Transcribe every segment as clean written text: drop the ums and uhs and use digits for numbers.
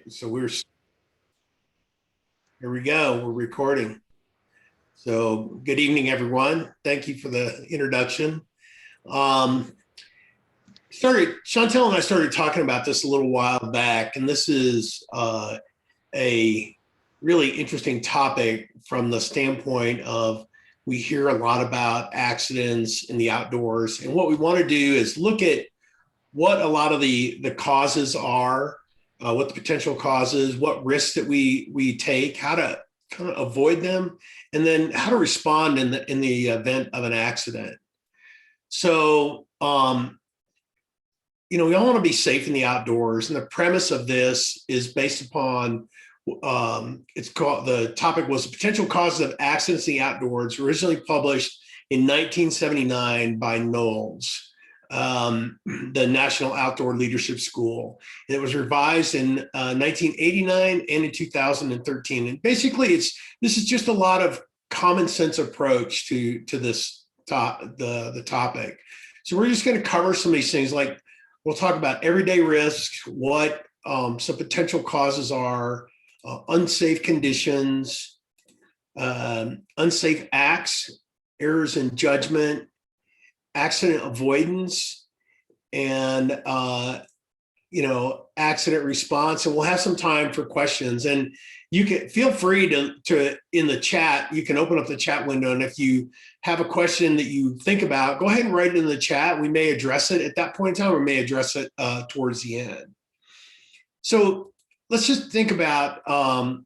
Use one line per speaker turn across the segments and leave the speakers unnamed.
So here we go. We're recording. So good evening, everyone. Thank you for the introduction. Um, Chantel and I started talking about this a little while back, and this is a really interesting topic from the standpoint of we hear a lot about accidents in the outdoors, and what we want to do is look at what a lot of the causes are, what the potential causes, what risks that we take, how to kind of avoid them, and then how to respond in the event of an accident. So, we all want to be safe in the outdoors, and the premise of this is based upon the topic was the potential causes of accidents in the outdoors, originally published in 1979 by Knowles, the National Outdoor Leadership School. And it was revised in 1989 and in 2013. And basically, this is just a lot of common sense approach to this the topic. So we're just going to cover some of these things. Like we'll talk about everyday risks, what some potential causes are, unsafe conditions, unsafe acts, errors in judgment, accident avoidance, and accident response. And we'll have some time for questions. And you can feel free to in the chat, you can open up the chat window. And if you have a question that you think about, go ahead and write it in the chat. We may address it at that point in time, or may address it towards the end. So let's just think about some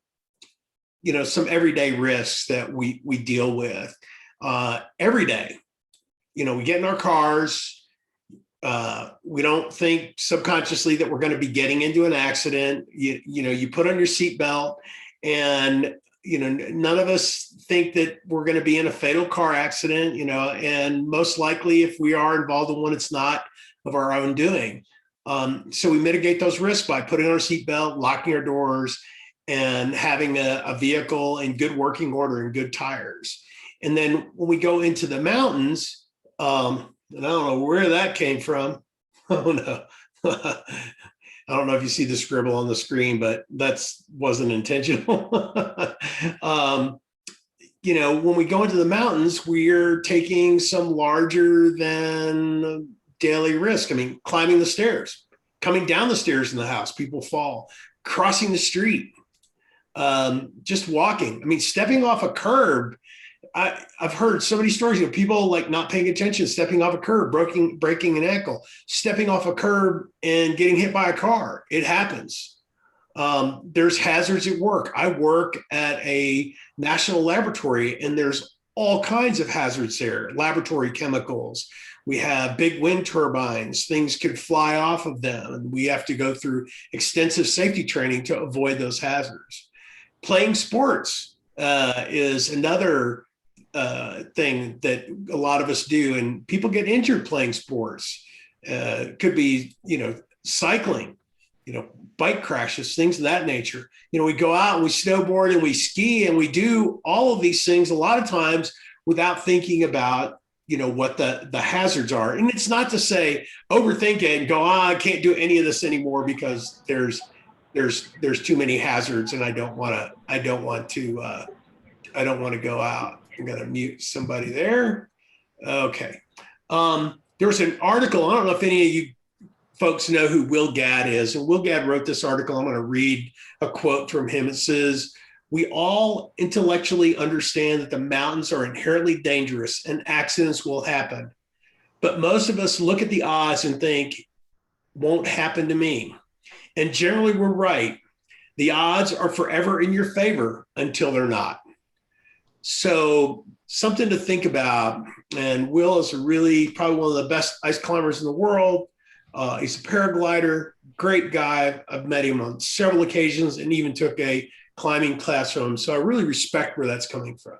everyday risks that we deal with every day. We get in our cars. We don't think subconsciously that we're going to be getting into an accident. You put on your seatbelt, and none of us think that we're going to be in a fatal car accident. And most likely, if we are involved in one, it's not of our own doing. So we mitigate those risks by putting on our seatbelt, locking our doors, and having a vehicle in good working order and good tires. And then when we go into the mountains, and I don't know where that came from. Oh no. I don't know if you see the scribble on the screen, but wasn't intentional. When we go into the mountains, we're taking some larger than daily risk. I mean, climbing the stairs, coming down the stairs in the house, people fall, crossing the street, just walking. I mean, stepping off a curb. I've heard so many stories of people like not paying attention, stepping off a curb, breaking an ankle, stepping off a curb and getting hit by a car. It happens. There's hazards at work. I work at a national laboratory, and there's all kinds of hazards there, laboratory chemicals. We have big wind turbines. Things could fly off of them, and we have to go through extensive safety training to avoid those hazards. Playing sports is another thing that a lot of us do, and people get injured playing sports. Could be, cycling, bike crashes, things of that nature. We go out and we snowboard and we ski and we do all of these things a lot of times without thinking about, what the hazards are. And it's not to say overthink it and go, I can't do any of this anymore because there's too many hazards and I don't want to go out. I'm going to mute somebody there. Okay. There was an article. I don't know if any of you folks know who Will Gadd is. And Will Gadd wrote this article. I'm going to read a quote from him. It says, "We all intellectually understand that the mountains are inherently dangerous and accidents will happen. But most of us look at the odds and think, won't happen to me. And generally we're right. The odds are forever in your favor until they're not." So something to think about. And Will is probably one of the best ice climbers in the world. He's a paraglider, great guy. I've met him on several occasions and even took a climbing class from him. So I really respect where that's coming from.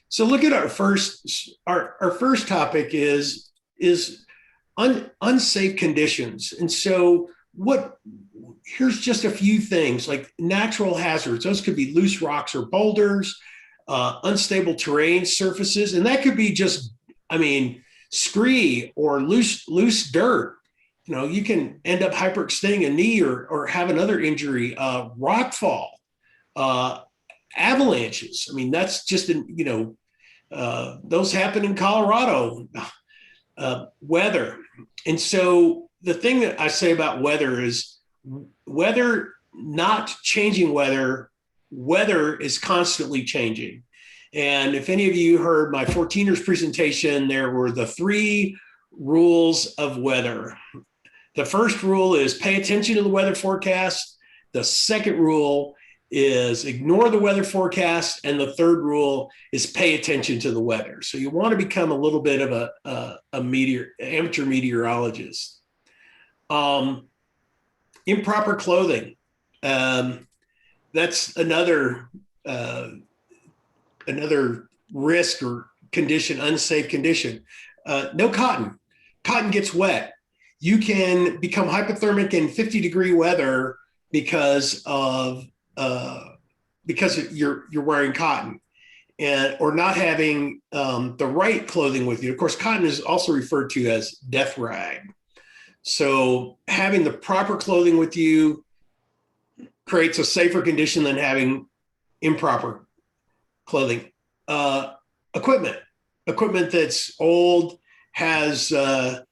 So look at our first topic is unsafe conditions. And so here's just a few things like natural hazards. Those could be loose rocks or boulders, unstable terrain surfaces. And that could be just, scree or loose dirt. You can end up hyperextending a knee or have another injury, rock fall, uh, avalanches. I mean, that's just, those happen in Colorado, weather. And so the thing that I say about weather is weather, not changing weather, weather is constantly changing. And if any of you heard my 14ers presentation, there were the 3 rules of weather. The first rule is pay attention to the weather forecast. The second rule is ignore the weather forecast. And the third rule is pay attention to the weather. So you want to become a little bit of amateur meteorologist. Improper clothing. That's another risk or condition, unsafe condition. No cotton. Cotton gets wet. You can become hypothermic in 50-degree weather because you're wearing cotton, or not having the right clothing with you. Of course, cotton is also referred to as death rag. So having the proper clothing with you creates a safer condition than having improper clothing. Equipment that's old, has worn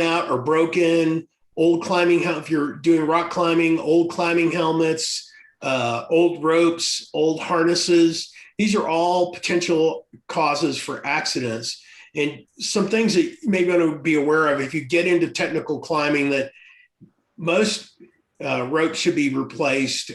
out or broken. Old climbing, if you're doing rock climbing, old climbing helmets, old ropes, old harnesses. These are all potential causes for accidents. And some things that you may want to be aware of if you get into technical climbing, that most ropes should be replaced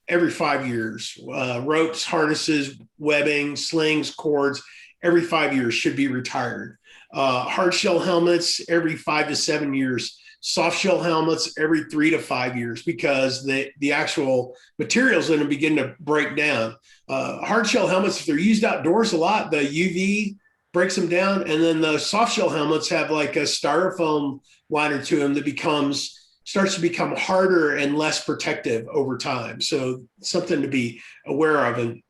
every 5 years. Ropes, harnesses, webbing, slings, cords, every 5 years should be retired. Hard shell helmets every 5 to 7 years. Soft shell helmets every 3 to 5 years, because the actual materials are going to begin to break down. Hard shell helmets, if they're used outdoors a lot, the UV breaks them down. And then the soft shell helmets have like a styrofoam liner to them that starts to become harder and less protective over time. So something to be aware of. And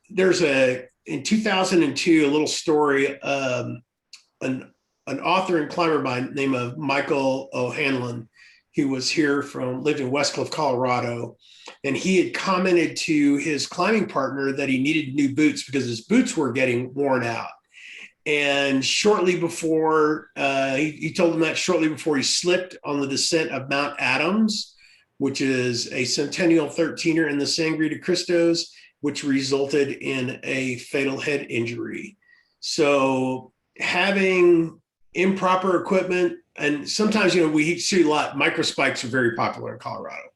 there's in 2002, a little story, an author and climber by the name of Michael O'Hanlon, who lived in Westcliff, Colorado. And he had commented to his climbing partner that he needed new boots because his boots were getting worn out. And shortly before, he told him that shortly before he slipped on the descent of Mount Adams, which is a Centennial 13er in the Sangre de Cristos, which resulted in a fatal head injury. So having improper equipment, and sometimes, we see a lot, microspikes are very popular in Colorado,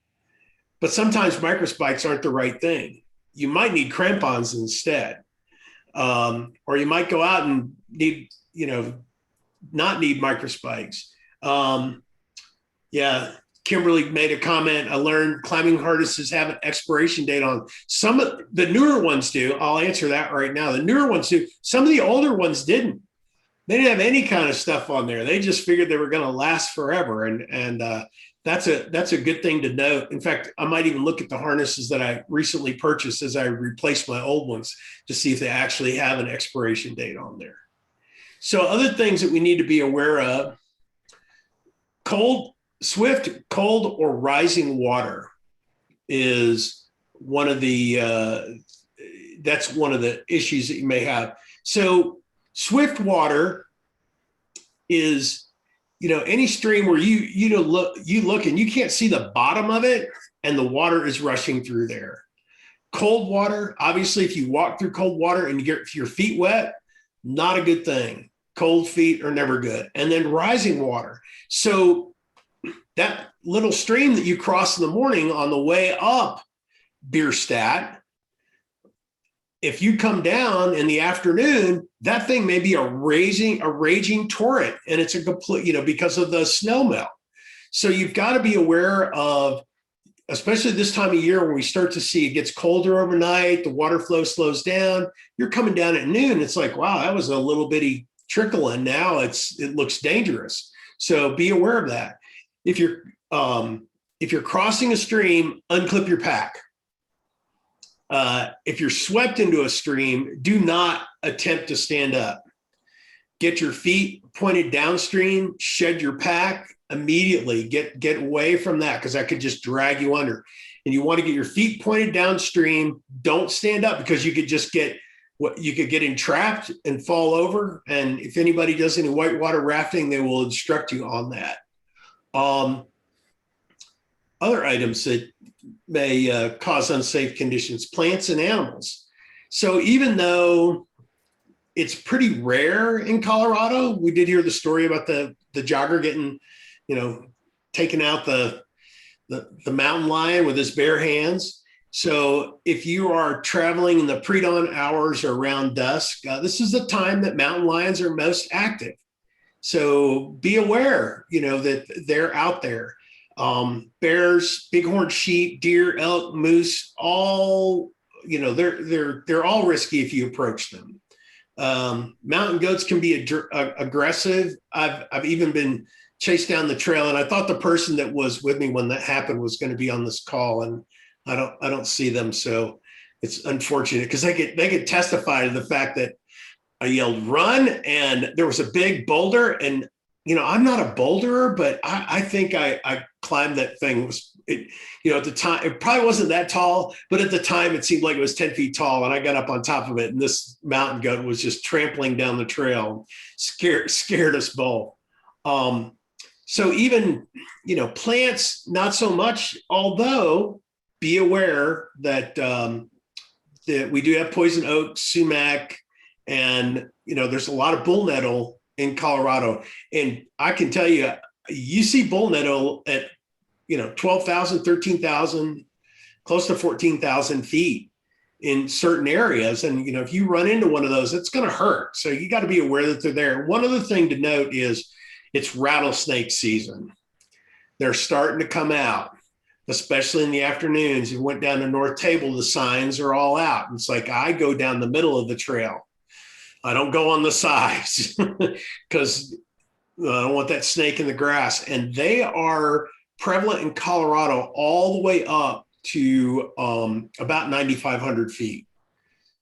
but sometimes microspikes aren't the right thing. You might need crampons instead. Or you might go out and not need microspikes. Kimberly made a comment. I learned climbing harnesses have an expiration date on some of the newer ones do. I'll answer that right now. The newer ones do. Some of the older ones didn't. They didn't have any kind of stuff on there. They just figured they were going to last forever. And that's a good thing to note. In fact, I might even look at the harnesses that I recently purchased as I replaced my old ones to see if they actually have an expiration date on there. So other things that we need to be aware of: swift, cold, or rising water is that's one of the issues that you may have. So swift water is, any stream where you look and you can't see the bottom of it and the water is rushing through there. Cold water, obviously, if you walk through cold water and you get your feet wet, not a good thing. Cold feet are never good. And then rising water. So that little stream that you cross in the morning on the way up Bierstadt, if you come down in the afternoon, that thing may be a raging torrent, and it's a complete, because of the snow melt. So you've got to be aware of, especially this time of year when we start to see it gets colder overnight, the water flow slows down. You're coming down at noon. It's like, wow, that was a little bitty trickle, and now it looks dangerous. So be aware of that. If you're crossing a stream, unclip your pack. If you're swept into a stream, do not attempt to stand up. get your feet pointed downstream, shed your pack immediately, get away from that because that could just drag you under. And you want to get your feet pointed downstream. Don't stand up because you could just get entrapped and fall over. And if anybody does any whitewater rafting, they will instruct you on that. Other items that may cause unsafe conditions, plants and animals. So even though it's pretty rare in Colorado, we did hear the story about the jogger getting, taking out the mountain lion with his bare hands. So if you are traveling in the pre-dawn hours or around dusk, this is the time that mountain lions are most active. So be aware, that they're out there. Bears, bighorn sheep, deer, elk, moose, all, they're all risky if you approach them. Mountain goats can be aggressive. I've even been chased down the trail, and I thought the person that was with me when that happened was going to be on this call, and I don't see them. So it's unfortunate because they could testify to the fact that I yelled run, and there was a big boulder, and I'm not a boulderer, but I think I climbed that thing. At the time, it probably wasn't that tall, but at the time it seemed like it was 10 feet tall, and I got up on top of it, and this mountain goat was just trampling down the trail, scared us both. So even, plants, not so much, although be aware that, that we do have poison oak, sumac, and, there's a lot of bull nettle in Colorado. And I can tell you, you see bull nettle at, 12,000, 13,000, close to 14,000 feet in certain areas. And, if you run into one of those, it's going to hurt. So you got to be aware that they're there. One other thing to note is it's rattlesnake season. They're starting to come out, especially in the afternoons. You went down to North Table, the signs are all out. It's like I go down the middle of the trail. I don't go on the sides because I don't want that snake in the grass. And they are prevalent in Colorado all the way up to about 9,500 feet.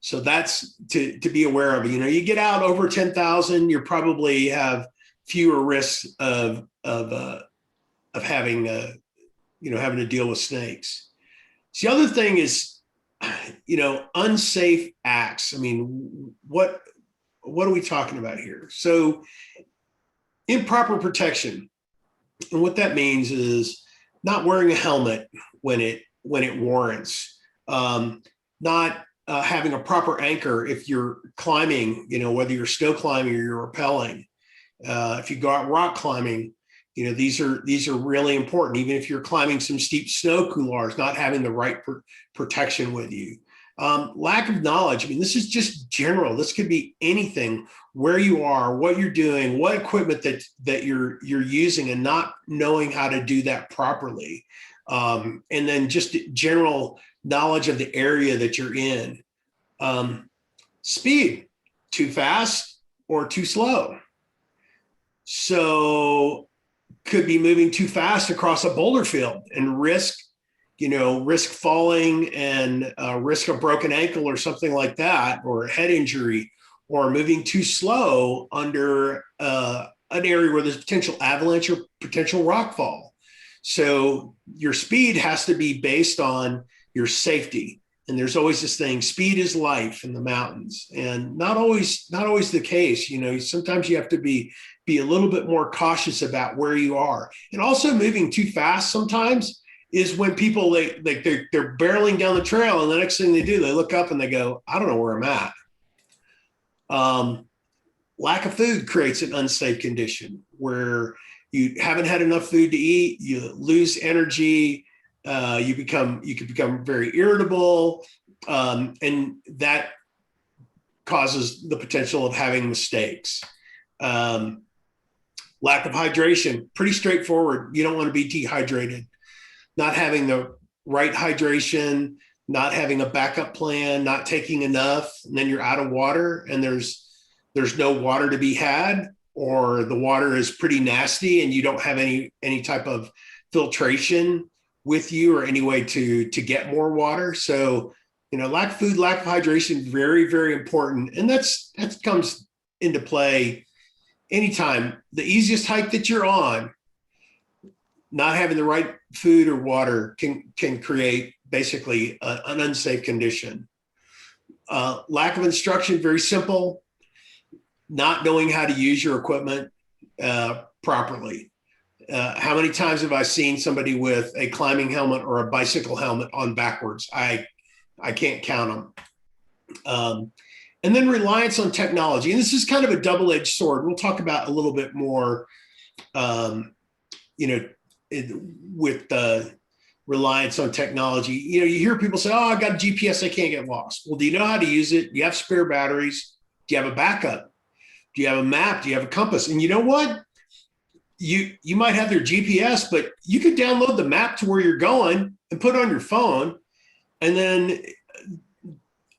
So that's to be aware of. You get out over 10,000, you probably have fewer risks of having having to deal with snakes. So the other thing is, unsafe acts. I mean, what are we talking about here? So improper protection. And what that means is not wearing a helmet when it warrants, not having a proper anchor if you're climbing, whether you're snow climbing or you're rappelling. If you go out rock climbing, these are really important. Even if you're climbing some steep snow couloirs, not having the right protection with you. Lack of knowledge. I mean, this is just general. This could be anything, where you are, what you're doing, what equipment that you're using, and not knowing how to do that properly. And then just general knowledge of the area that you're in. Speed, too fast or too slow. So could be moving too fast across a boulder field and risk falling and risk a broken ankle or something like that, or a head injury, or moving too slow under an area where there's potential avalanche or potential rock fall. So your speed has to be based on your safety. And there's always this thing, speed is life in the mountains, and not always the case. Sometimes you have to be a little bit more cautious about where you are. And also moving too fast sometimes is when people they're barreling down the trail, and the next thing they do, they look up and they go, I don't know where I'm at. Lack of food creates an unsafe condition where you haven't had enough food to eat, you lose energy, you can become very irritable, and that causes the potential of having mistakes. Lack of hydration, pretty straightforward. You don't want to be dehydrated. Not having the right hydration, not having a backup plan, not taking enough, and then you're out of water, and there's no water to be had, or the water is pretty nasty and you don't have any type of filtration with you or any way to get more water. So, lack of food, lack of hydration, very, very important. And that comes into play, anytime, the easiest hike that you're on, not having the right food or water can create basically an unsafe condition. Lack of instruction, very simple. Not knowing how to use your equipment properly. How many times have I seen somebody with a climbing helmet or a bicycle helmet on backwards? I can't count them. And then reliance on technology. And this is kind of a double-edged sword. We'll talk about a little bit more, with the reliance on technology. You hear people say, oh, I got a GPS, I can't get lost. Well, do you know how to use it? Do you have spare batteries? Do you have a backup? Do you have a map? Do you have a compass? And you know what? You might have their GPS, but you could download the map to where you're going and put it on your phone. And then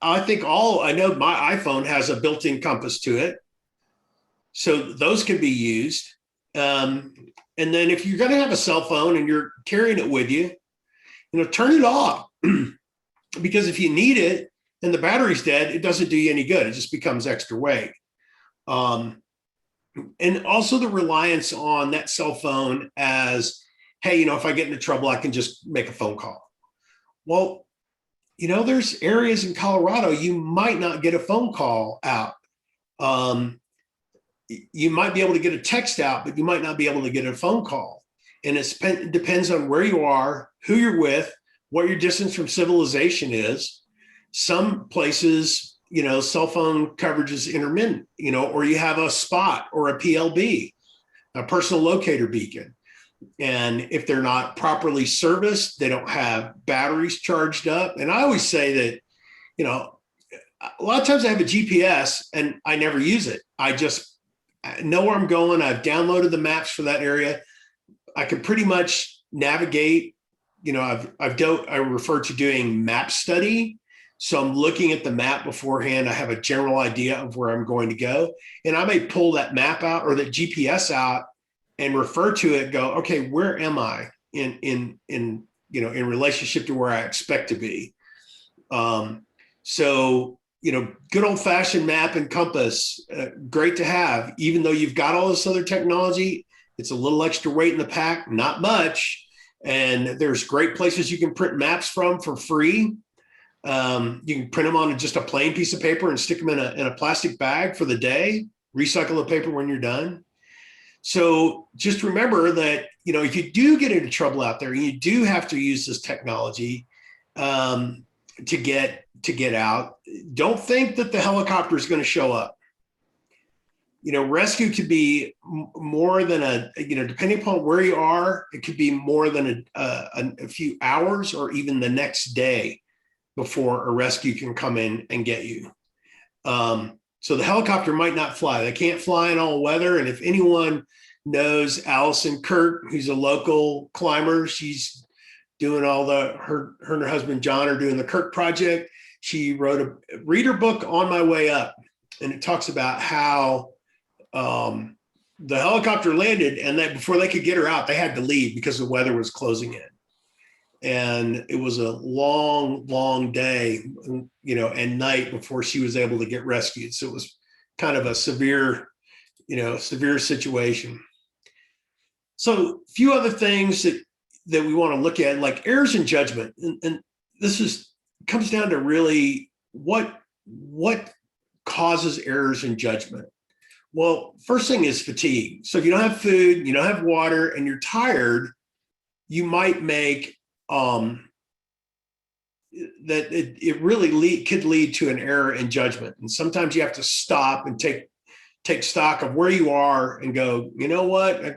I know my iPhone has a built-in compass to it. So those can be used. And then if you're going to have a cell phone and you're carrying it with you, turn it off. Because if you need it and the battery's dead, it doesn't do you any good. It just becomes extra weight. And also the reliance on that cell phone as, hey, if I get into trouble, I can just make a phone call. Well, there's areas in Colorado you might not get a phone call out. You might be able to get a text out, but you might not be able to get a phone call. And it depends on where you are, who you're with, what your distance from civilization is. Some places, cell phone coverage is intermittent, or you have a spot or a PLB, a personal locator beacon. And if they're not properly serviced, they don't have batteries charged up. And I always say that, a lot of times I have a GPS and I never use it. I just know where I'm going. I've downloaded the maps for that area. I can pretty much navigate. I refer to doing map study. So I'm looking at the map beforehand. I have a general idea of where I'm going to go. And I may pull that map out or that GPS out and refer to it, go, okay, where am I in relationship to where I expect to be? So, good old fashioned map and compass, great to have, even though you've got all this other technology, it's a little extra weight in the pack, not much. And there's great places you can print maps from for free. You can print them on just a plain piece of paper and stick them in a plastic bag for the day, recycle the paper when you're done. So just remember that, if you do get into trouble out there, you do have to use this technology to get out. Don't think that the helicopter is going to show up. Rescue could be more than depending upon where you are, it could be more than a few hours or even the next day before a rescue can come in and get you. So the helicopter might not fly. They can't fly in all weather. And if anyone knows Allison Kirk, who's a local climber, she's doing her and her husband, John, are doing the Kirk Project. She wrote a reader book, On My Way Up. And it talks about how the helicopter landed and that before they could get her out, they had to leave because the weather was closing in. And it was a long, long day, and night before she was able to get rescued. So it was kind of a severe situation. So a few other things that we want to look at, like errors in judgment. And this comes down to really what causes errors in judgment. Well, first thing is fatigue. So if you don't have food, you don't have water, and you're tired, you might make that it really could lead to an error in judgment. And sometimes you have to stop and take stock of where you are and go, you know what, I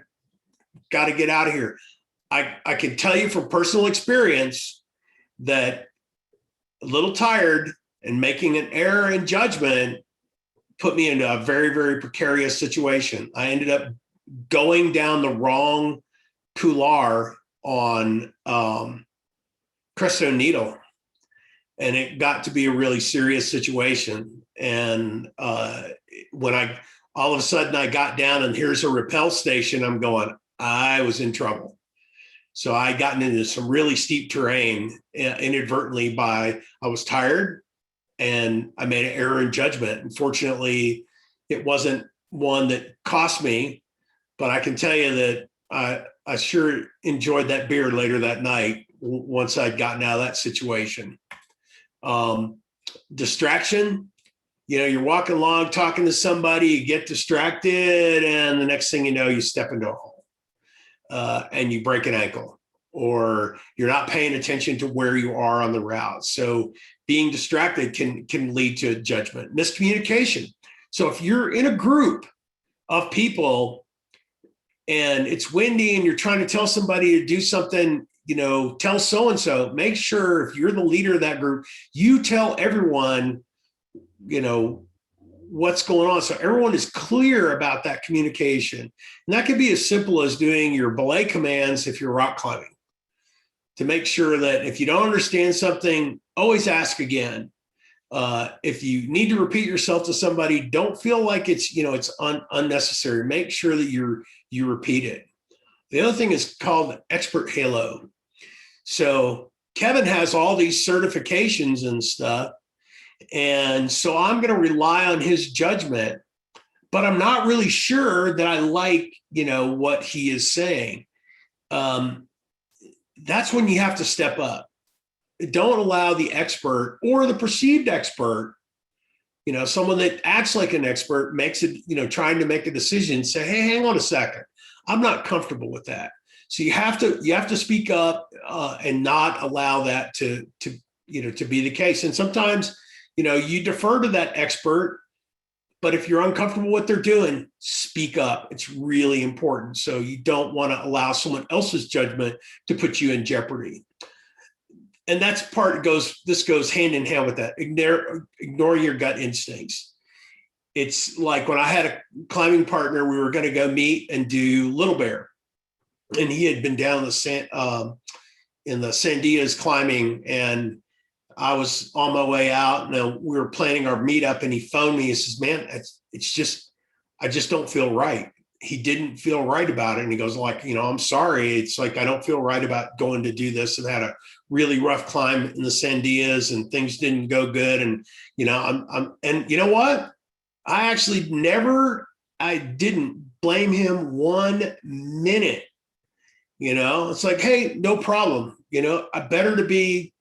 got to get out of here. I can tell you from personal experience that a little tired and making an error in judgment put me into a very, very precarious situation. I ended up going down the wrong couloir on Crestone Needle, and it got to be a really serious situation. And when all of a sudden I got down and here's a rappel station, I'm going, I was in trouble. So I gotten into some really steep terrain inadvertently I was tired and I made an error in judgment. Unfortunately, it wasn't one that cost me, but I can tell you that I sure enjoyed that beer later that night once I'd gotten out of that situation. Distraction, you're walking along, talking to somebody, you get distracted, and the next thing you know, you step into a hole and you break an ankle, or you're not paying attention to where you are on the route. So being distracted can lead to judgment. Miscommunication. So if you're in a group of people and it's windy and you're trying to tell somebody to do something, tell so-and-so, make sure if you're the leader of that group, you tell everyone, what's going on. So everyone is clear about that communication. And that could be as simple as doing your belay commands if you're rock climbing, to make sure that if you don't understand something, always ask again. If you need to repeat yourself to somebody, don't feel like it's unnecessary. Make sure that you repeat it. The other thing is called expert halo. So Kevin has all these certifications and stuff, and so I'm going to rely on his judgment, but I'm not really sure that I like what he is saying. That's when you have to step up. Don't allow the expert or the perceived expert, someone that acts like an expert, makes it, trying to make a decision, say, hey, hang on a second. I'm not comfortable with that. So you have to speak up and not allow that to be the case. And sometimes, you defer to that expert, but if you're uncomfortable with what they're doing, speak up. It's really important. So you don't want to allow someone else's judgment to put you in jeopardy. And this goes hand in hand with that. Ignore your gut instincts. It's like when I had a climbing partner, we were going to go meet and do Little Bear. And he had been down in the Sandias climbing, and I was on my way out, and we were planning our meetup, and he phoned me. He says, man, I just don't feel right. He didn't feel right about it. And he goes I'm sorry. It's like, I don't feel right about going to do this, and had a really rough climb in the Sandias and things didn't go good. And, and you know what? I didn't blame him 1 minute. It's like, hey, no problem. I better to be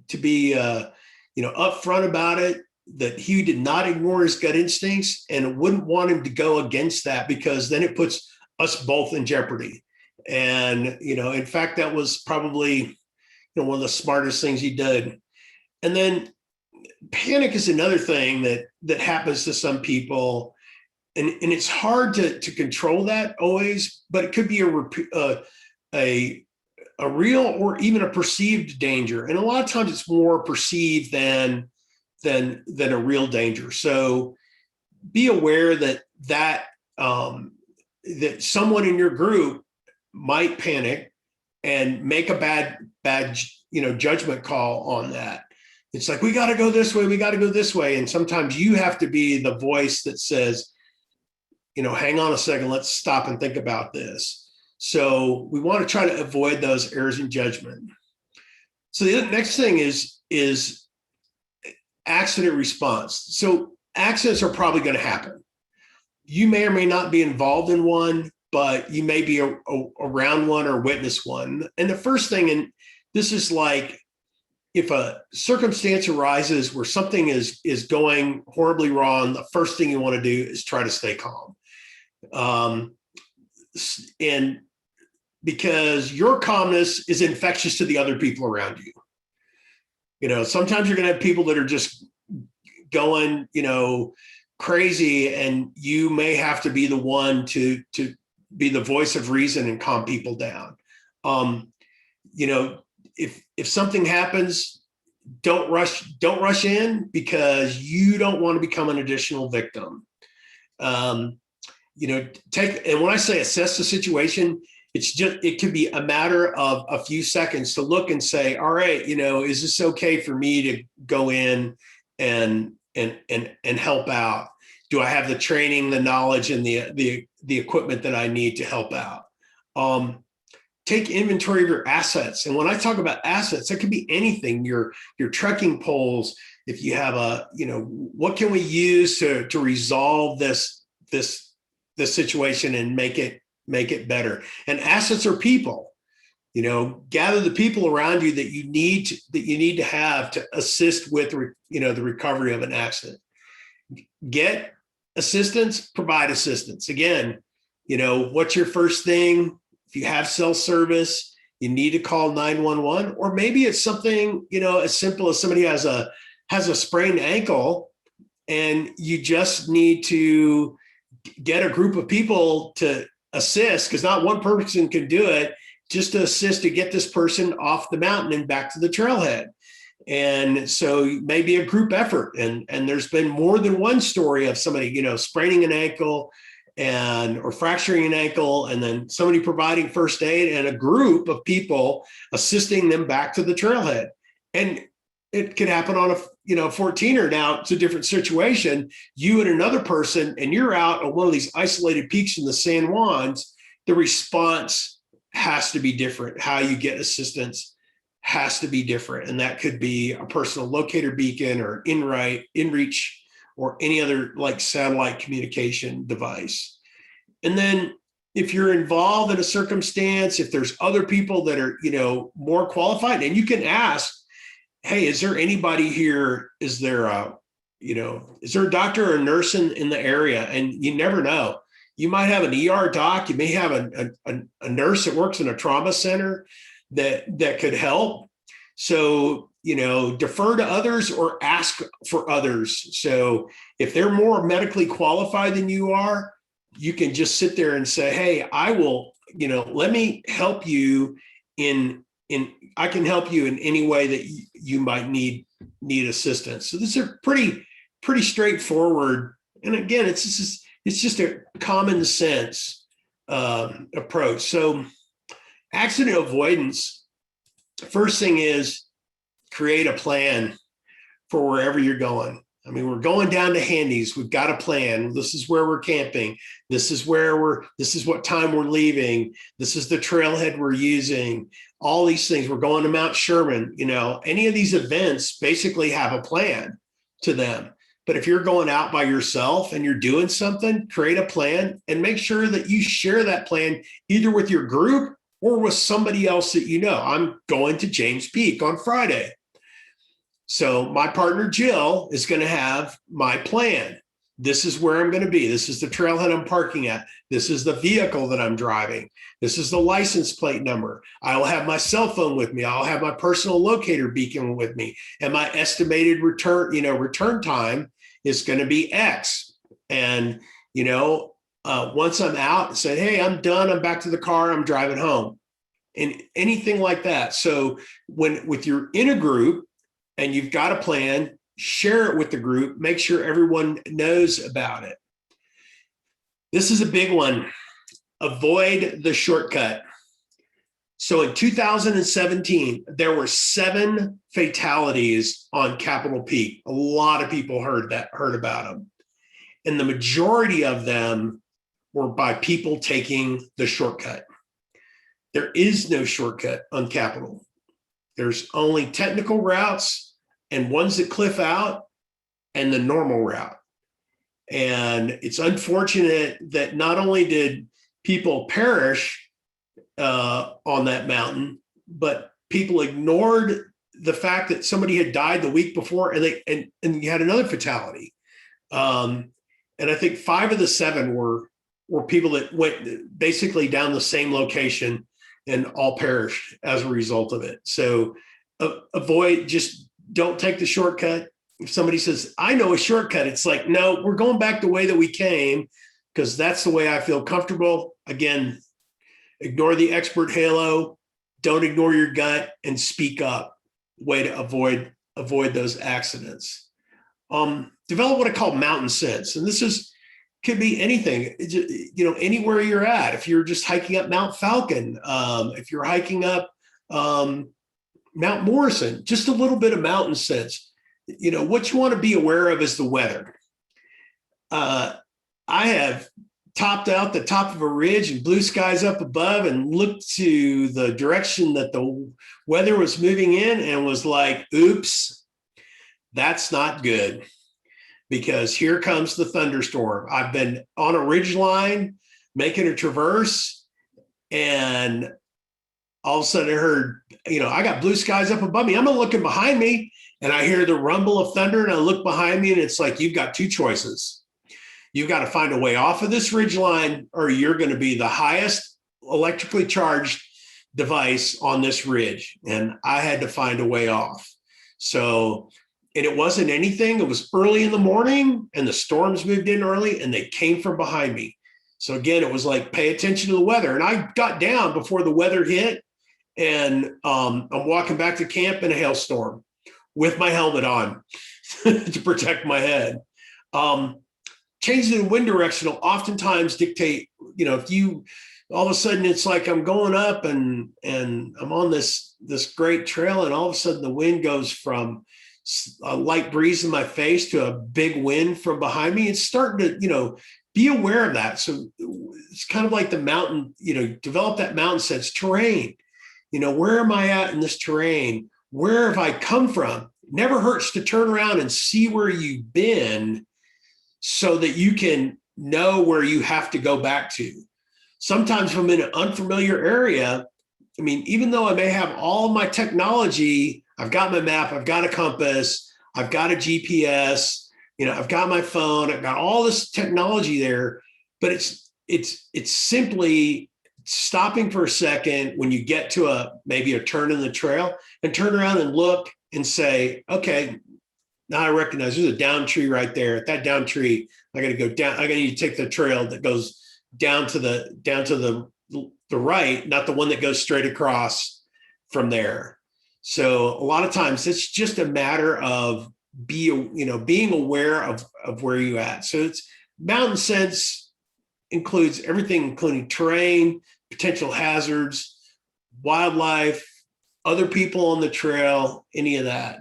upfront about it, that he did not ignore his gut instincts, and wouldn't want him to go against that, because then it puts us both in jeopardy. And, in fact, that was probably, one of the smartest things he did. And then panic is another thing that happens to some people. And it's hard to control that always, but it could be a real or even a perceived danger. And a lot of times it's more perceived than a real danger. So be aware that someone in your group might panic and make a bad judgment call on that. It's like, we got to go this way. We got to go this way. And sometimes you have to be the voice that says, hang on a second, let's stop and think about this. So we want to try to avoid those errors in judgment. So the next thing is accident response. So accidents are probably going to happen. You may or may not be involved in one, but you may be around one or witness one. And the first thing, and this is like, if a circumstance arises where something is going horribly wrong, the first thing you want to do is try to stay calm. And because your calmness is infectious to the other people around you. Sometimes you're going to have people that are just going, crazy, and you may have to be the one to be the voice of reason and calm people down. If something happens, don't rush in, because you don't want to become an additional victim. And when I say assess the situation, it could be a matter of a few seconds to look and say, all right, is this okay for me to go in and help out? Do I have the training, the knowledge, and the equipment that I need to help out? Take inventory of your assets. And when I talk about assets, that could be anything, your trekking poles. If you have what can we use to resolve this this situation and make it better. And assets are people. Gather the people around you that you need to have to assist with the recovery of an accident. Get assistance, provide assistance. Again, what's your first thing? If you have cell service, you need to call 911, or maybe it's something, as simple as somebody has a sprained ankle and you just need to get a group of people to assist, because not one person can do it, just to assist to get this person off the mountain and back to the trailhead. And so maybe a group effort. And there's been more than one story of somebody, spraining an ankle or fracturing an ankle, and then somebody providing first aid and a group of people assisting them back to the trailhead. And it can happen on a 14er. Now it's a different situation. You and another person, and you're out on one of these isolated peaks in the San Juans. The response has to be different. How you get assistance has to be different. And that could be a personal locator beacon or inReach or any other like satellite communication device. And then if you're involved in a circumstance, if there's other people that are, more qualified, and you can ask, hey, is there anybody here? Is there a doctor or a nurse in the area? And you never know. You might have an ER doc. You may have a nurse that works in a trauma center that could help. So, defer to others or ask for others. So if they're more medically qualified than you are, you can just sit there and say, hey, I will, let me help you I can help you in any way that you might need assistance. So this is pretty straightforward. And again, it's just a common sense approach. So accident avoidance, first thing is create a plan for wherever you're going. I mean, we're going down to Handy's. We've got a plan. This is where we're camping. This is what time we're leaving. This is the trailhead we're using. All these things. We're going to Mount Sherman. Any of these events basically have a plan to them. But if you're going out by yourself and you're doing something, create a plan and make sure that you share that plan either with your group or with somebody else that you know. I'm going to James Peak on Friday. So my partner, Jill, is going to have my plan. This is where I'm going to be. This is the trailhead I'm parking at. This is the vehicle that I'm driving. This is the license plate number. I will have my cell phone with me. I'll have my personal locator beacon with me. And my estimated return time is going to be X. And, once I'm out and said, hey, I'm done. I'm back to the car. I'm driving home. And anything like that. So with you're in a group, and you've got a plan, share it with the group, make sure everyone knows about it. This is a big one. Avoid the shortcut. So in 2017, there were 7 fatalities on Capitol Peak. A lot of people heard about them. And the majority of them were by people taking the shortcut. There is no shortcut on Capitol. There's only technical routes and ones that cliff out and the normal route. And it's unfortunate that not only did people perish on that mountain, but people ignored the fact that somebody had died the week before and you had another fatality. And I think 5 of the 7 were people that went basically down the same location and all perished as a result of it. So don't take the shortcut. If somebody says, I know a shortcut, it's like, no, we're going back the way that we came because that's the way I feel comfortable. Again, ignore the expert halo, don't ignore your gut, and speak up. Way to avoid those accidents. Develop what I call mountain sense. And this could be anything, anywhere you're at. If you're just hiking up Mount Falcon, if you're hiking up Mount Morrison, just a little bit of mountain sense. What you want to be aware of is the weather. I have topped out the top of a ridge and blue skies up above and looked to the direction that the weather was moving in and was like, oops, that's not good. because here comes the thunderstorm. I've been on a ridge line making a traverse, and all of a sudden I heard, I got blue skies up above me. I'm looking behind me and I hear the rumble of thunder, and I look behind me, and it's like, you've got two choices. You've got to find a way off of this ridge line, or you're going to be the highest electrically charged device on this ridge. And I had to find a way off. So, and it wasn't anything. It was early in the morning, and the storms moved in early, and they came from behind me. So again, it was like, pay attention to the weather. And I got down before the weather hit, and I'm walking back to camp in a hailstorm with my helmet on to protect my head. Changing the wind direction will oftentimes dictate, if you, all of a sudden it's like I'm going up and I'm on this great trail, and all of a sudden the wind goes from a light breeze in my face to a big wind from behind me. It's starting to, be aware of that. So it's kind of like the mountain, develop that mountain sense, terrain. Where am I at in this terrain? Where have I come from? It never hurts to turn around and see where you've been, so that you can know where you have to go back to. Sometimes if I'm in an unfamiliar area, even though I may have all my technology, I've got my map, I've got a compass, I've got a GPS, I've got my phone, I've got all this technology there, but it's simply stopping for a second when you get to maybe a turn in the trail, and turn around and look and say, okay, now I recognize there's a down tree right there. At that down tree, I got to go down. I got to need to take the trail that goes down to the right, not the one that goes straight across from there. So a lot of times it's just a matter of being aware of where you're at. So it's mountain sense includes everything, including terrain, potential hazards, wildlife, other people on the trail, any of that.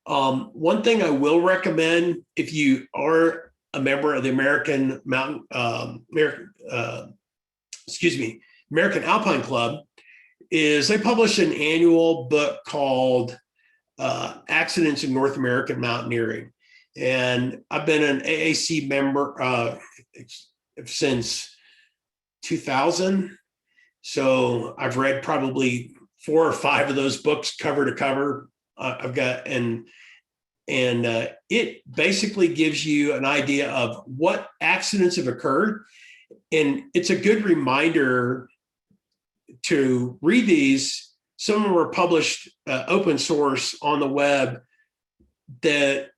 One thing I will recommend, if you are a member of the American Alpine Club, is they publish an annual book called Accidents in North American Mountaineering. And I've been an AAC member since 2000. So I've read probably 4 or 5 of those books cover to cover. I've got, and it basically gives you an idea of what accidents have occurred. And it's a good reminder to read these. Some of them are published open source on the web, that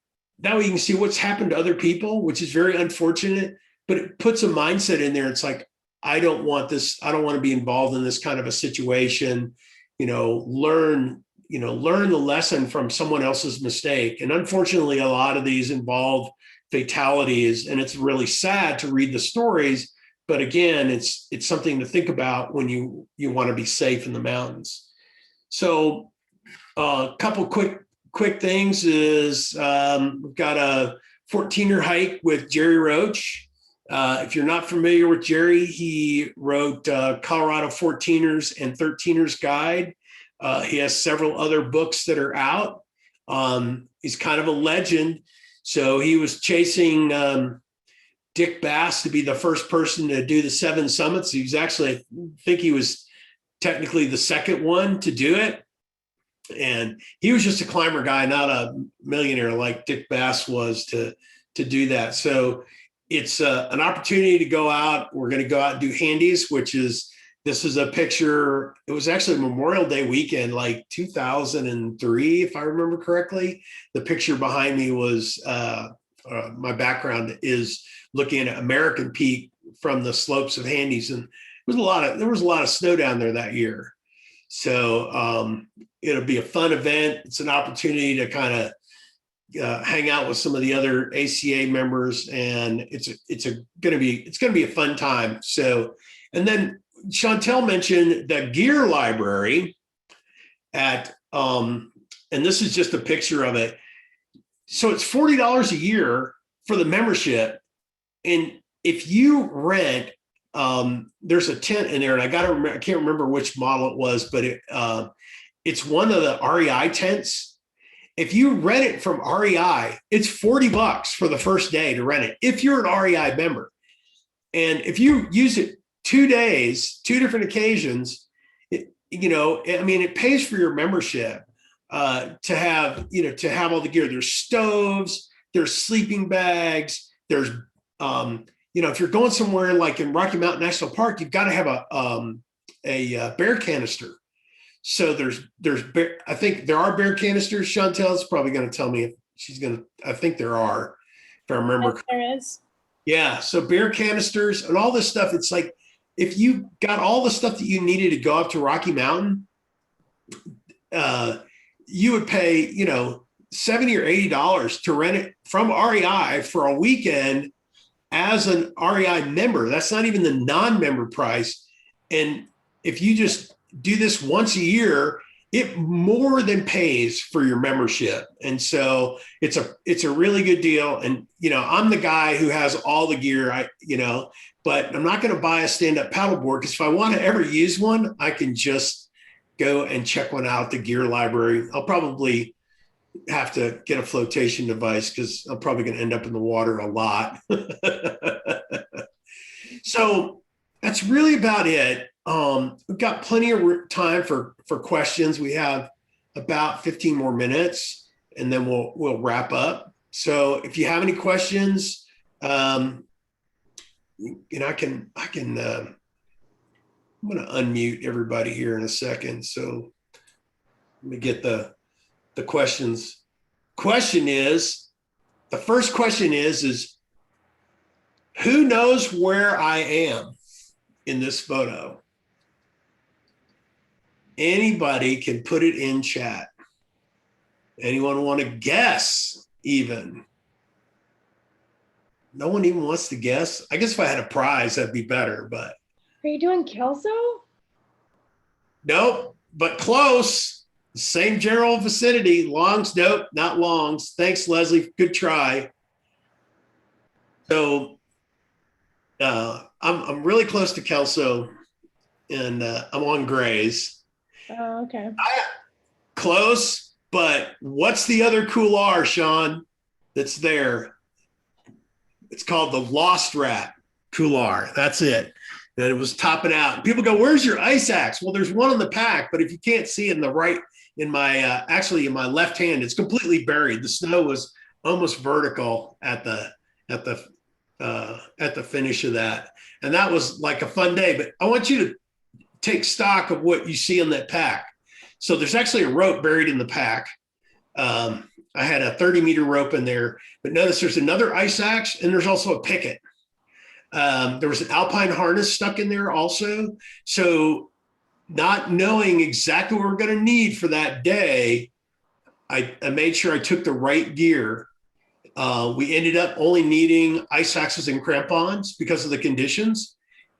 way you can see what's happened to other people, which is very unfortunate, but it puts a mindset in there. It's like, I don't want this. I don't want to be involved in this kind of a situation. Learn the lesson from someone else's mistake. And unfortunately, a lot of these involve fatalities, and it's really sad to read the stories. But again, it's something to think about when you want to be safe in the mountains. So a couple quick things is we've got a 14er hike with Jerry Roach. If you're not familiar with Jerry, he wrote Colorado 14ers and 13ers Guide. He has several other books that are out. He's kind of a legend. So he was chasing Dick Bass to be the first person to do the 7 summits. He was actually, I think he was technically the second one to do it. And he was just a climber guy, not a millionaire like Dick Bass was to do that. So it's an opportunity to go out. We're going to go out and do handies, this is a picture. It was actually Memorial Day weekend, like 2003, if I remember correctly. The picture behind me was my background is looking at American Peak from the slopes of Handies, and there was a lot of snow down there that year. So it'll be a fun event. It's an opportunity to kind of hang out with some of the other ACA members, and it's going to be a fun time. So, and then Chantel mentioned the gear library and this is just a picture of it. So it's $40 a year for the membership. And if you rent, there's a tent in there, and I can't remember which model it was, but it's one of the REI tents. If you rent it from REI, it's $40 for the first day to rent it if you're an REI member. And if you use it 2 days, two different occasions, it pays for your membership to have all the gear. There's stoves, there's sleeping bags, there's if you're going somewhere like in Rocky Mountain National Park, you've got to have a bear canister. So there's bear, I think there are bear canisters. Chantel's probably going to tell me if I think there are, if I remember.
Yes, there is.
Yeah. So beer canisters and all this stuff. It's like, if you got all the stuff that you needed to go up to Rocky Mountain, you would pay, $70 or $80 to rent it from REI for a weekend as an REI member. That's not even the non-member price. And if you just do this once a year, it more than pays for your membership. And so it's a really good deal. And, I'm the guy who has all the gear, but I'm not going to buy a stand-up paddleboard, because if I want to ever use one, I can just go and check one out at the gear library. I'll probably have to get a flotation device, because I'm probably going to end up in the water a lot. So that's really about it. We've got plenty of time for questions. We have about 15 more minutes, and then we'll wrap up. So if you have any questions, I can. I'm going to unmute everybody here in a second. So let me get the questions. The first question is who knows where I am in this photo? Anybody can put it in chat. Anyone want to guess even? No one even wants to guess. I guess if I had a prize, that'd be better, but.
Are you doing Kelso?
Nope, but close. Same general vicinity. Longs, nope, not Longs. Thanks, Leslie. Good try. So I'm really close to Kelso, and I'm on Grays.
Oh, okay.
Close, but what's the other couloir, Sean, that's there? It's called the Lost Rat couloir. That's it. And it was topping out. People go, "Where's your ice axe?" Well, there's one in the pack, but if you can't see it in my left hand, it's completely buried. The snow was almost vertical at the finish of that, and that was like a fun day. But I want you to take stock of what you see in that pack. So there's actually a rope buried in the pack. I had a 30-meter rope in there, but notice there's another ice axe, and there's also a picket. There was an alpine harness stuck in there also. So not knowing exactly what we're going to need for that day, I made sure I took the right gear. We ended up only needing ice axes and crampons because of the conditions.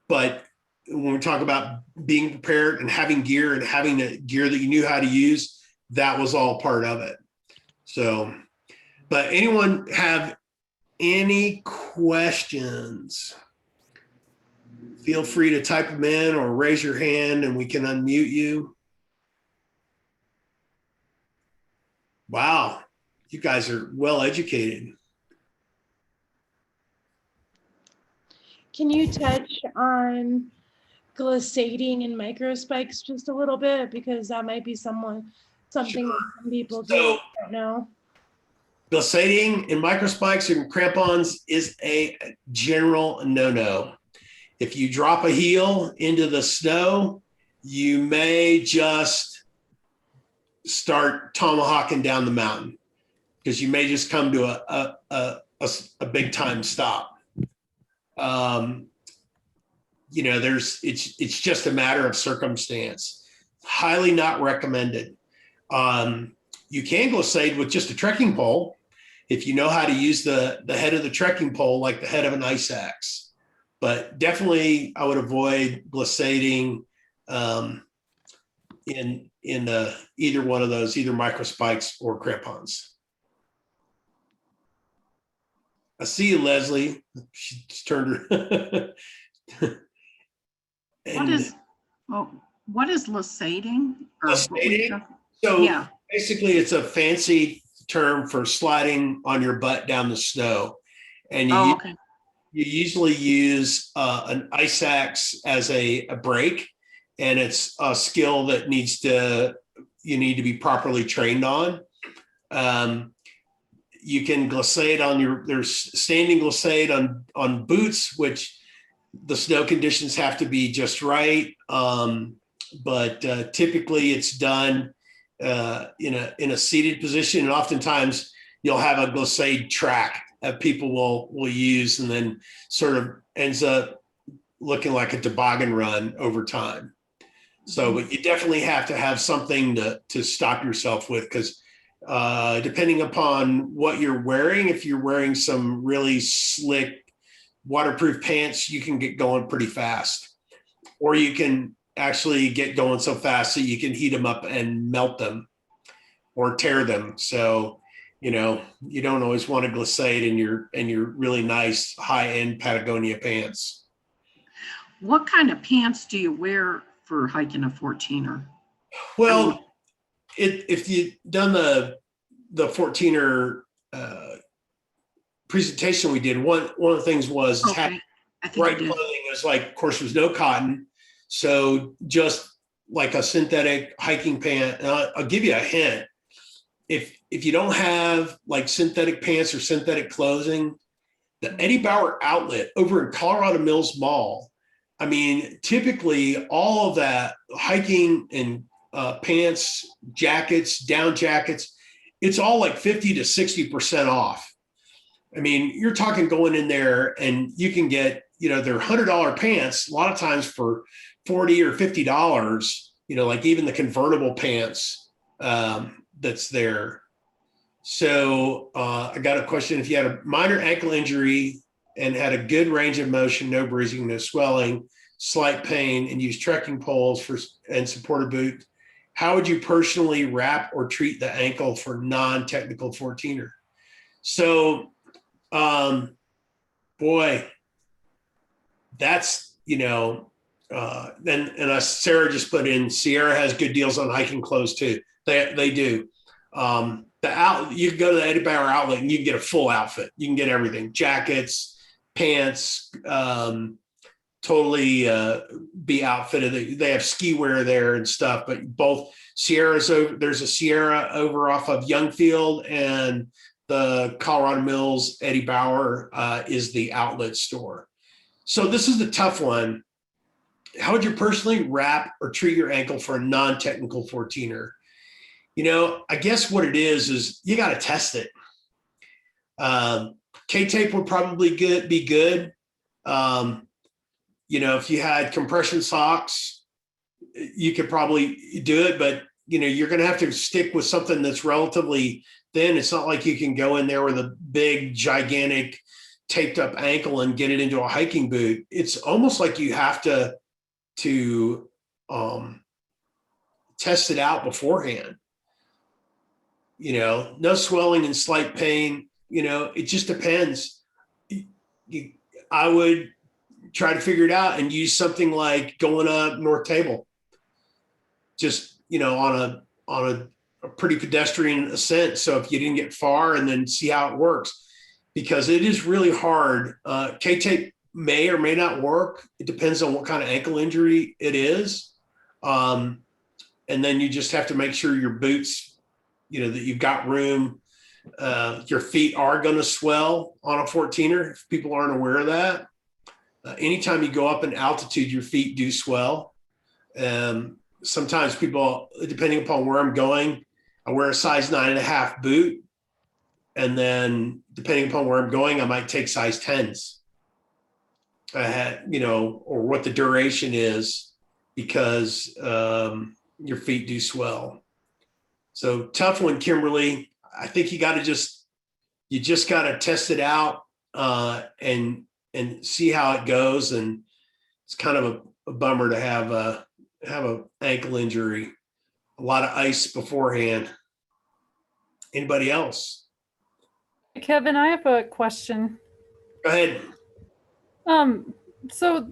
But when we talk about being prepared and having gear and having the gear that you knew how to use, that was all part of it. So, but anyone have any questions? Feel free to type them in or raise your hand and we can unmute you. Wow, you guys are well educated.
Can you touch on glissading and microspikes just a little bit? Because that might be something that some people don't know.
Glissading and microspikes and crampons is a general no-no. If you drop a heel into the snow, you may just start tomahawking down the mountain because you may just come to a big time stop. It's just a matter of circumstance. Highly not recommended. You can glissade with just a trekking pole if you know how to use the head of the trekking pole like the head of an ice axe. But definitely, I would avoid glissading in either one of those, either microspikes or crampons. I see you, Leslie. She's turned her.
What is glissading?
Glissading? So yeah. Basically, it's a fancy term for sliding on your butt down the snow. And
Oh, okay.
you usually use an ice axe as a brake, and it's a skill that you need to be properly trained on. You can glissade there's standing glissade on boots, which the snow conditions have to be just right. But typically it's done in a seated position, and oftentimes you'll have a glissade track that people will use, and then sort of ends up looking like a toboggan run over time. So, but you definitely have to have something to stop yourself with, because depending upon what you're wearing, if you're wearing some really slick waterproof pants, you can get going pretty fast, or you can actually get going so fast that you can heat them up and melt them or tear them. So, you don't always want to glissade in your really nice high-end Patagonia pants.
What kind of pants do you wear for hiking a 14er?
Well, if you've done the 14er presentation we did, one of the things was
okay.
right clothing. Is like, of course, there's no cotton, so just like a synthetic hiking pant. And I'll give you a hint: if you don't have like synthetic pants or synthetic clothing, the Eddie Bauer outlet over in Colorado Mills Mall, I mean, typically all of that hiking and pants, jackets, down jackets, it's all like 50 to 60% off. I mean, you're talking going in there and you can get, their $100 pants a lot of times for $40 or $50, like even the convertible pants that's there. So I got a question: if you had a minor ankle injury and had a good range of motion, no bruising, no swelling, slight pain, and used trekking poles and supported boot, how would you personally wrap or treat the ankle for non-technical 14er? So, boy, that's, and Sarah just put in, Sierra has good deals on hiking clothes too. They do. You can go to the Eddie Bauer outlet and you can get a full outfit. You can get everything: jackets, pants, totally be outfitted. They have ski wear there and stuff, but both Sierra's over, there's a Sierra over off of Youngfield, and the Colorado Mills Eddie Bauer is the outlet store. So this is the tough one. How would you personally wrap or treat your ankle for a non-technical 14er? I guess what it is you got to test it. K-tape would probably be good. If you had compression socks, you could probably do it, but you're going to have to stick with something that's relatively thin. It's not like you can go in there with a big, gigantic, taped up ankle and get it into a hiking boot. It's almost like you have to test it out beforehand. No swelling and slight pain. It just depends. I would try to figure it out and use something like going up North Table, just on a pretty pedestrian ascent. So if you didn't get far, and then see how it works, because it is really hard. K-tape may or may not work. It depends on what kind of ankle injury it is. And then you just have to make sure your boots, that you've got room. Your feet are going to swell on a 14er, if people aren't aware of that. Anytime you go up in altitude, your feet do swell. Sometimes people, depending upon where I'm going, I wear a size 9.5 boot. And then depending upon where I'm going, I might take size 10s. Or what the duration is, because your feet do swell. So tough one, Kimberly. I think you just got to test it out and see how it goes. And it's kind of a bummer to have a ankle injury. A lot of ice beforehand. Anybody else?
Kevin, I have a question.
Go ahead.
So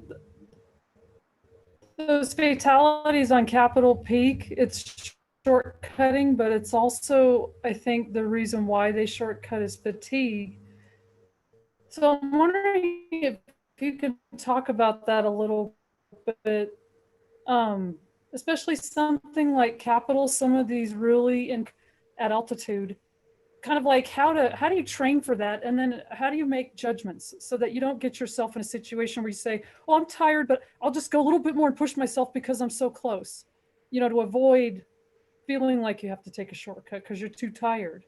those fatalities on Capitol Peak, it's shortcutting, but it's also, I think the reason why they shortcut is fatigue. So I'm wondering if you could talk about that a little bit, um, especially something like capital, some of these really at altitude, kind of like how do you train for that, and then how do you make judgments so that you don't get yourself in a situation where you say, well, I'm tired, but I'll just go a little bit more and push myself because I'm so close, to avoid feeling like you have to take a shortcut because you're too tired.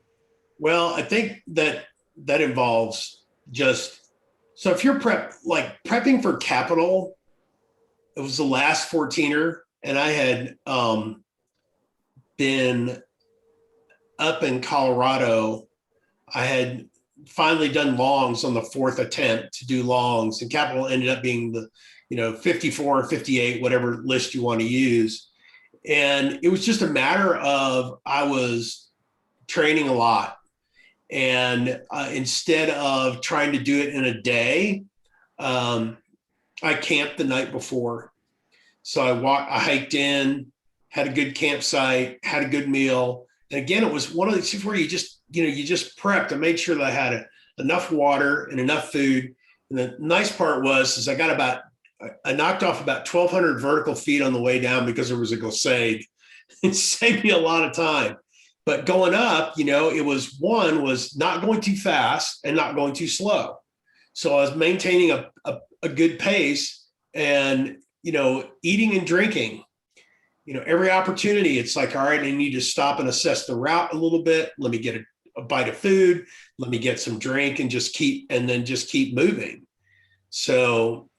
Well, I think that involves just, so if you're prepping for capital, it was the last 14er, and I had been up in Colorado. I had finally done longs on the fourth attempt to do longs, and capital ended up being the 54 or 58, whatever list you want to use. And it was just a matter of, I was training a lot, and instead of trying to do it in a day, I camped the night before. So I hiked in, had a good campsite, had a good meal. And again, it was one of these where you just prepped. I made sure that I had enough water and enough food. And the nice part was, I knocked off about 1,200 vertical feet on the way down because there was a glissade. It saved me a lot of time. But going up, it was not going too fast and not going too slow. So I was maintaining a good pace, and, eating and drinking. Every opportunity, it's like, all right, I need to stop and assess the route a little bit. Let me get a bite of food. Let me get some drink, and just keep moving. So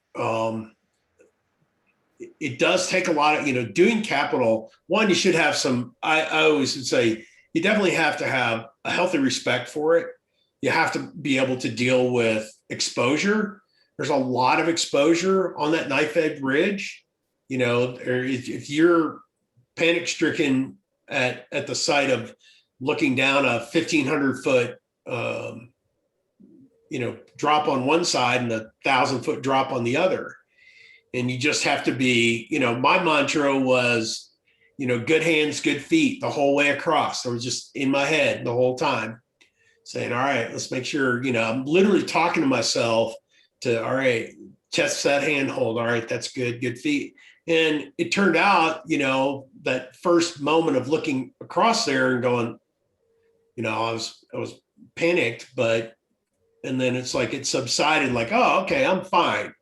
it does take a lot of, doing capital. One, you should have I always would say, you definitely have to have a healthy respect for it. You have to be able to deal with exposure. There's a lot of exposure on that knife edge ridge. If you're panic stricken at the sight of looking down a 1,500 foot, drop on one side and a 1,000 foot drop on the other. And you just have to be, my mantra was, good hands, good feet the whole way across. I was just in my head the whole time saying, all right, let's make sure, I'm literally talking to myself to, all right, test that hand hold. All right, that's good, good feet. And it turned out, that first moment of looking across there and going, I was panicked, and then it's like, it subsided, like, oh, okay, I'm fine.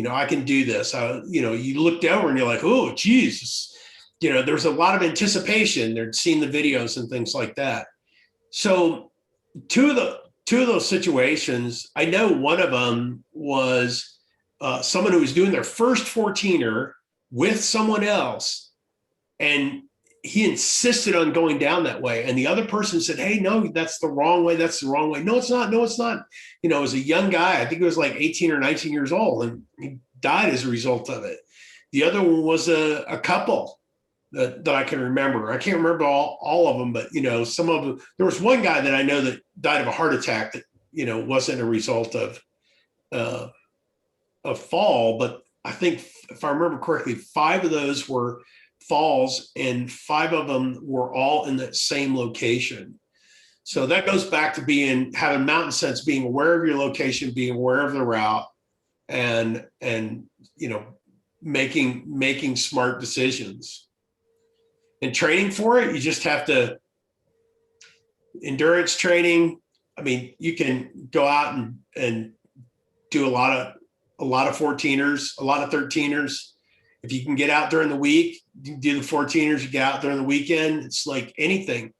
I can do this. You looked over and you're like, oh, Jesus. There's a lot of anticipation. They'd seen the videos and things like that. So two of those situations, I know one of them was someone who was doing their first 14er with someone else, and he insisted on going down that way. And the other person said, hey, no, that's the wrong way. That's the wrong way. No, it's not. No, it's not. It was a young guy. I think he was like 18 or 19 years old, and he died as a result of it. The other one was a couple that I can remember. I can't remember all of them, but, some of them. There was one guy that I know that died of a heart attack that, wasn't a result of a fall. But I think, if I remember correctly, 5 of those were falls, and 5 of them were all in that same location. So that goes back to having mountain sense, being aware of your location, being aware of the route, and making smart decisions. And training for it, you just have to, endurance training. I mean, you can go out and do a lot of 14ers, a lot of 13ers. If you can get out during the week, you do the 14ers, you get out during the weekend. It's like anything.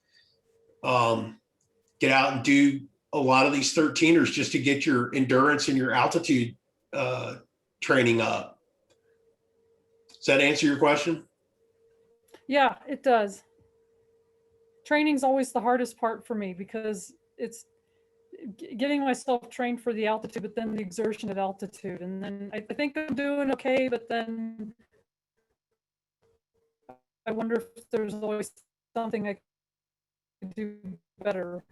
Get out and do a lot of these 13ers just to get your endurance and your altitude training up. Does that answer your question?
Yeah, it does. Training's always the hardest part for me because it's getting myself trained for the altitude, but then the exertion at altitude. And then I think I'm doing okay, but then I wonder if there's always something I could do better.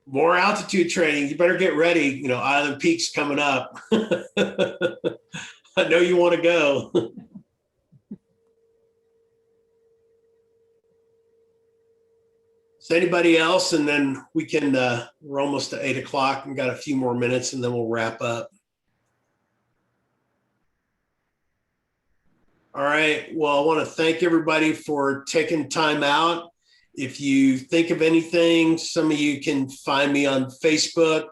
More altitude training. You better get ready. Island Peak's coming up. I know you want to go. Is anybody else? And then we can, we're almost to 8 o'clock and got a few more minutes and then we'll wrap up. All right. Well, I want to thank everybody for taking time out. If you think of anything, some of you can find me on Facebook.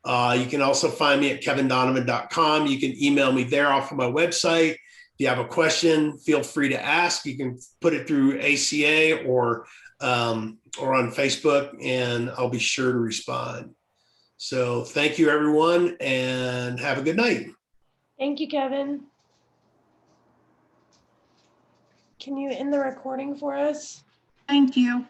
You can also find me at kevindonovan.com. You can email me there off of my website. If you have a question, feel free to ask. You can put it through ACA or on Facebook, and I'll be sure to respond. So thank you, everyone, and have a good night.
Thank you, Kevin. Can you end the recording for us?
Thank you.